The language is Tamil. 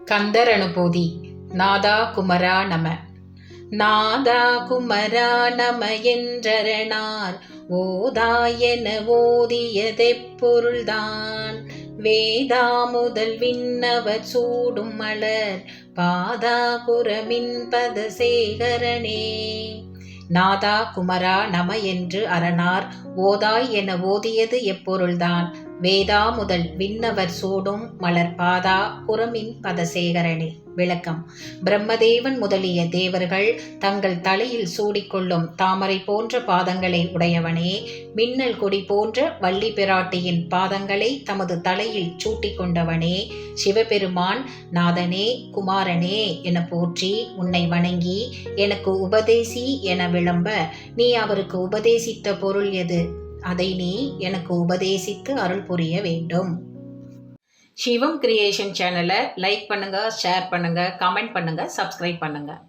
கந்தர் அனுபூதி. நாதா குமரா நம. நாதா குமரா நம என்றரணார் ஓதாயென ஓதியதெப்பொருள்தான். வேதா முதல் விண்ணவர் சூடும் மலர் பாதா புறமின் பதசேகரனே. நாதா குமரா நம என்று அரணார் ஓதாய் என ஓதியது எப்பொருள்தான். வேதா முதல் விண்ணவர் சூடும் மலர் பாதா புறமின் பதசேகரனே. விளக்கம். பிரம்மதேவன் முதலிய தேவர்கள் தங்கள் தலையில் சூடிக்கொள்ளும் தாமரை போன்ற பாதங்களை உடையவனே, மின்னல் கொடி போன்ற வள்ளி பிராட்டியின் பாதங்களை தமது தலையில் சூட்டிக் கொண்டவனே, சிவபெருமான் நாதனே குமாரனே என போற்றி உன்னை வணங்கி எனக்கு உபதேசி என விளம்ப நீ அவருக்கு உபதேசித்த பொருள் எது? அதை நீ எனக்கு உபதேசித்து அருள் புரிய வேண்டும். சிவம் கிரியேஷன் சேனலை லைக் பண்ணுங்க, ஷேர் பண்ணுங்க, கமெண்ட் பண்ணுங்க, சப்ஸ்கிரைப் பண்ணுங்க.